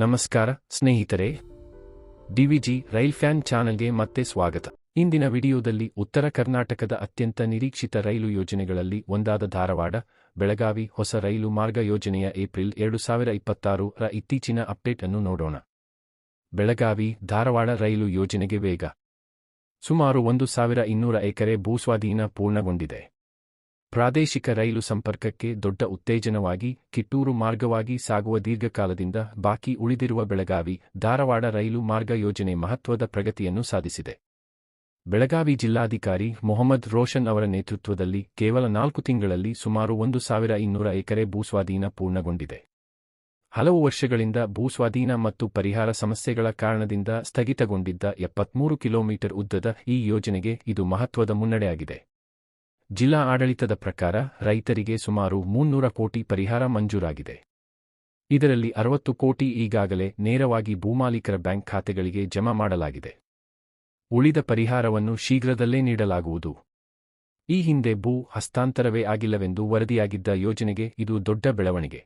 ನಮಸ್ಕಾರ ಸ್ನೇಹಿತರೆ, DVG rail fan ಚಾನೆಲ್ಗೆ ಮತ್ತೆ ಸ್ವಾಗತ. ಇಂದಿನ ವಿಡಿಯೋದಲ್ಲಿ ಉತ್ತರ ಕರ್ನಾಟಕದ ಅತ್ಯಂತ ನಿರೀಕ್ಷಿತ ರೈಲು ಯೋಜನೆಗಳಲ್ಲಿ ಒಂದಾದ ಧಾರವಾಡ ಬೆಳಗಾವಿ ಹೊಸ ರೈಲು ಮಾರ್ಗ ಯೋಜನೆಯ ಏಪ್ರಿಲ್ 2026ರ ಇತ್ತೀಚಿನ ಅಪ್ಡೇಟ್ ಅನ್ನು ನೋಡೋಣ. ಬೆಳಗಾವಿ ಧಾರವಾಡ ರೈಲು ಯೋಜನೆಗೆ ವೇಗ. ಸುಮಾರು 1200 ಎಕರೆ ಭೂಸ್ವಾಧೀನ ಪೂರ್ಣಗೊಂಡಿದೆ. ಪ್ರಾದೇಶಿಕ ರೈಲು ಸಂಪರ್ಕಕ್ಕೆ ದೊಡ್ಡ ಉತ್ತೇಜನವಾಗಿ ಕಿತ್ತೂರು ಮಾರ್ಗವಾಗಿ ಸಾಗುವ ದೀರ್ಘಕಾಲದಿಂದ ಬಾಕಿ ಉಳಿದಿರುವ ಬೆಳಗಾವಿ ಧಾರವಾಡ ರೈಲು ಮಾರ್ಗ ಯೋಜನೆ ಮಹತ್ವದ ಪ್ರಗತಿಯನ್ನು ಸಾಧಿಸಿದೆ. ಬೆಳಗಾವಿ ಜಿಲ್ಲಾಧಿಕಾರಿ ಮೊಹಮ್ಮದ್ ರೋಷನ್ ಅವರ ನೇತೃತ್ವದಲ್ಲಿ ಕೇವಲ 4 ತಿಂಗಳಲ್ಲಿ ಸುಮಾರು 1200 ಎಕರೆ ಭೂಸ್ವಾಧೀನ ಪೂರ್ಣಗೊಂಡಿದೆ. ಹಲವು ವರ್ಷಗಳಿಂದ ಭೂಸ್ವಾಧೀನ ಮತ್ತು ಪರಿಹಾರ ಸಮಸ್ಯೆಗಳ ಕಾರಣದಿಂದ ಸ್ಥಗಿತಗೊಂಡಿದ್ದ 73 ಕಿಲೋಮೀಟರ್ ಉದ್ದದ ಈ ಯೋಜನೆಗೆ ಇದು ಮಹತ್ವದ ಮುನ್ನಡೆಯಾಗಿದೆ. ಜಿಲ್ಲಾ ಆಡಳಿತದ ಪ್ರಕಾರ ರೈತರಿಗೆ ಸುಮಾರು 300 ಕೋಟಿ ಪರಿಹಾರ ಮಂಜೂರಾಗಿದೆ. ಇದರಲ್ಲಿ 60 ಕೋಟಿ ಈಗಾಗಲೇ ನೇರವಾಗಿ ಭೂಮಾಲೀಕರ ಬ್ಯಾಂಕ್ ಖಾತೆಗಳಿಗೆ ಜಮಾ ಮಾಡಲಾಗಿದೆ. ಉಳಿದ ಪರಿಹಾರವನ್ನು ಶೀಘ್ರದಲ್ಲೇ ನೀಡಲಾಗುವುದು. ಈ ಹಿಂದೆ ಭೂ ಹಸ್ತಾಂತರವೇ ಆಗಿಲ್ಲವೆಂದು ವರದಿಯಾಗಿದ್ದ ಯೋಜನೆಗೆ ಇದು ದೊಡ್ಡ ಬೆಳವಣಿಗೆ.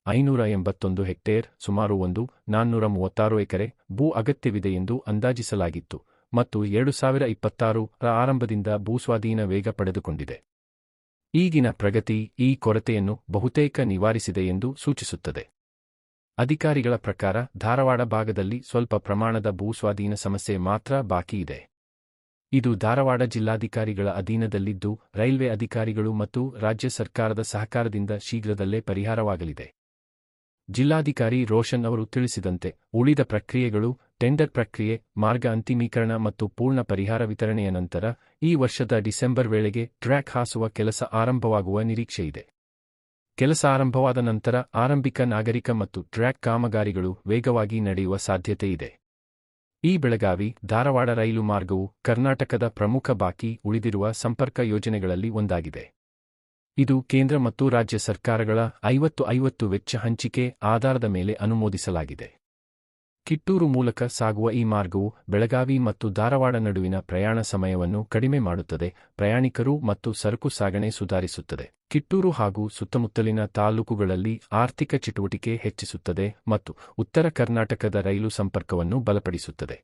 581 ಹೆಕ್ಟೇರ್ ಸುಮಾರು 436 ಎಕರೆ ಭೂ ಅಗತ್ಯವಿದೆ ಎಂದು ಅಂದಾಜಿಸಲಾಗಿತ್ತು ಮತ್ತು 2026ರ ಆರಂಭದಿಂದ ಭೂಸ್ವಾಧೀನ ವೇಗ ಪಡೆದುಕೊಂಡಿದೆ. ಈಗಿನ ಪ್ರಗತಿ ಈ ಕೊರತೆಯನ್ನು ಬಹುತೇಕ ನಿವಾರಿಸಿದೆ ಎಂದು ಸೂಚಿಸುತ್ತದೆ. ಅಧಿಕಾರಿಗಳ ಪ್ರಕಾರ ಧಾರವಾಡ ಭಾಗದಲ್ಲಿ ಸ್ವಲ್ಪ ಪ್ರಮಾಣದ ಭೂಸ್ವಾಧೀನ ಸಮಸ್ಯೆ ಮಾತ್ರ ಬಾಕಿ ಇದೆ. ಇದು ಧಾರವಾಡ ಜಿಲ್ಲಾಧಿಕಾರಿಗಳ ಅಧೀನದಲ್ಲಿದ್ದು ರೈಲ್ವೆ ಅಧಿಕಾರಿಗಳು ಮತ್ತು ರಾಜ್ಯ ಸರ್ಕಾರದ ಸಹಕಾರದಿಂದ ಶೀಘ್ರದಲ್ಲೇ ಪರಿಹಾರವಾಗಲಿದೆ. ಜಿಲ್ಲಾಧಿಕಾರಿ ರೋಷನ್ ಅವರು ತಿಳಿಸಿದಂತೆ ಉಳಿದ ಪ್ರಕ್ರಿಯೆಗಳು ಟೆಂಡರ್ ಪ್ರಕ್ರಿಯೆ, ಮಾರ್ಗ ಅಂತಿಮೀಕರಣ ಮತ್ತು ಪೂರ್ಣ ಪರಿಹಾರ ವಿತರಣೆಯ ನಂತರ ಈ ವರ್ಷದ ಡಿಸೆಂಬರ್ ವೇಳೆಗೆ ಟ್ರ್ಯಾಕ್ ಹಾಸುವ ಕೆಲಸ ಆರಂಭವಾಗುವ ನಿರೀಕ್ಷೆಯಿದೆ. ಕೆಲಸ ಆರಂಭವಾದ ನಂತರ ಆರಂಭಿಕ ನಾಗರಿಕ ಮತ್ತು ಟ್ರ್ಯಾಕ್ ಕಾಮಗಾರಿಗಳು ವೇಗವಾಗಿ ನಡೆಯುವ ಸಾಧ್ಯತೆಯಿದೆ. ಈ ಬೆಳಗಾವಿ ಧಾರವಾಡ ರೈಲು ಮಾರ್ಗವು ಕರ್ನಾಟಕದ ಪ್ರಮುಖ ಬಾಕಿ ಉಳಿದಿರುವ ಸಂಪರ್ಕ ಯೋಜನೆಗಳಲ್ಲಿ ಒಂದಾಗಿದೆ. ಇದು ಕೇಂದ್ರ ಮತ್ತು ರಾಜ್ಯ ಸರ್ಕಾರಗಳ 50-50 ವೆಚ್ಚ ಹಂಚಿಕೆ ಆಧಾರದ ಮೇಲೆ ಅನುಮೋದಿಸಲಾಗಿದೆ. ಕಿತ್ತೂರು ಮೂಲಕ ಸಾಗುವ ಈ ಮಾರ್ಗವು ಬೆಳಗಾವಿ ಮತ್ತು ಧಾರವಾಡ ನಡುವಿನ ಪ್ರಯಾಣ ಸಮಯವನ್ನು ಕಡಿಮೆ ಮಾಡುತ್ತದೆ, ಪ್ರಯಾಣಿಕರು ಮತ್ತು ಸರಕು ಸಾಗಣೆ ಸುಧಾರಿಸುತ್ತದೆ. ಕಿತ್ತೂರು ಹಾಗೂ ಸುತ್ತಮುತ್ತಲಿನ ತಾಲೂಕುಗಳಲ್ಲಿ ಆರ್ಥಿಕ ಚಟುವಟಿಕೆ ಹೆಚ್ಚಿಸುತ್ತದೆ ಮತ್ತು ಉತ್ತರ ಕರ್ನಾಟಕದ ರೈಲು ಸಂಪರ್ಕವನ್ನು ಬಲಪಡಿಸುತ್ತದೆ.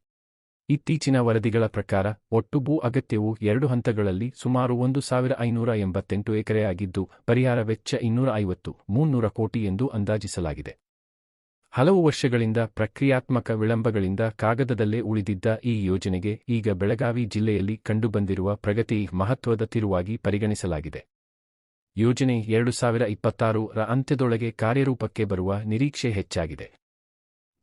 ಇತ್ತೀಚಿನ ವರದಿಗಳ ಪ್ರಕಾರ ಒಟ್ಟು ಭೂ ಅಗತ್ಯವು 2 ಹಂತಗಳಲ್ಲಿ ಸುಮಾರು 1588 ಎಕರೆಯಾಗಿದ್ದು ಪರಿಹಾರ ವೆಚ್ಚ 250-300 ಕೋಟಿ ಎಂದು ಅಂದಾಜಿಸಲಾಗಿದೆ. ಹಲವು ವರ್ಷಗಳಿಂದ ಪ್ರಕ್ರಿಯಾತ್ಮಕ ವಿಳಂಬಗಳಿಂದ ಕಾಗದದಲ್ಲೇ ಉಳಿದಿದ್ದ ಈ ಯೋಜನೆಗೆ ಈಗ ಬೆಳಗಾವಿ ಜಿಲ್ಲೆಯಲ್ಲಿ ಕಂಡುಬಂದಿರುವ ಪ್ರಗತಿ ಮಹತ್ವದ ತಿರುವಾಗಿ ಪರಿಗಣಿಸಲಾಗಿದೆ. ಯೋಜನೆ 2026ರ ಅಂತ್ಯದೊಳಗೆ ಕಾರ್ಯರೂಪಕ್ಕೆ ಬರುವ ನಿರೀಕ್ಷೆ ಹೆಚ್ಚಾಗಿದೆ.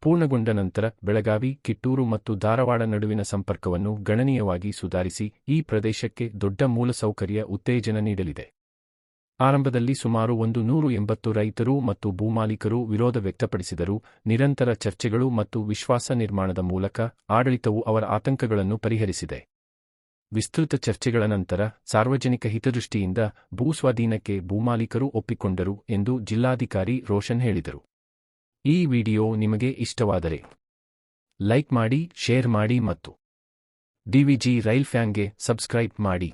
ಪೂರ್ಣಗೊಂಡ ನಂತರ ಬೆಳಗಾವಿ, ಕಿತ್ತೂರು ಮತ್ತು ಧಾರವಾಡ ನಡುವಿನ ಸಂಪರ್ಕವನ್ನು ಗಣನೀಯವಾಗಿ ಸುಧಾರಿಸಿ ಈ ಪ್ರದೇಶಕ್ಕೆ ದೊಡ್ಡ ಮೂಲಸೌಕರ್ಯ ಉತ್ತೇಜನ ನೀಡಲಿದೆ. ಆರಂಭದಲ್ಲಿ ಸುಮಾರು 180 ರೈತರು ಮತ್ತು ಭೂಮಾಲೀಕರು ವಿರೋಧ ವ್ಯಕ್ತಪಡಿಸಿದರೂ ನಿರಂತರ ಚರ್ಚೆಗಳು ಮತ್ತು ವಿಶ್ವಾಸ ನಿರ್ಮಾಣದ ಮೂಲಕ ಆಡಳಿತವು ಅವರ ಆತಂಕಗಳನ್ನು ಪರಿಹರಿಸಿದೆ. ವಿಸ್ತೃತ ಚರ್ಚೆಗಳ ನಂತರ ಸಾರ್ವಜನಿಕ ಹಿತದೃಷ್ಟಿಯಿಂದ ಭೂಸ್ವಾಧೀನಕ್ಕೆ ಭೂಮಾಲೀಕರು ಒಪ್ಪಿಕೊಂಡರು ಎಂದು ಜಿಲ್ಲಾಧಿಕಾರಿ ರೋಷನ್ ಹೇಳಿದರು. ಈ ವಿಡಿಯೋ ನಿಮಗೆ ಇಷ್ಟವಾದರೆ ಲೈಕ್ ಮಾಡಿ, ಶೇರ್ ಮಾಡಿ ಮತ್ತು ಡಿವಿಜಿ ರೈಲ್ ಫ್ಯಾನ್ಗೆ ಸಬ್ಸ್ಕ್ರೈಬ್ ಮಾಡಿ.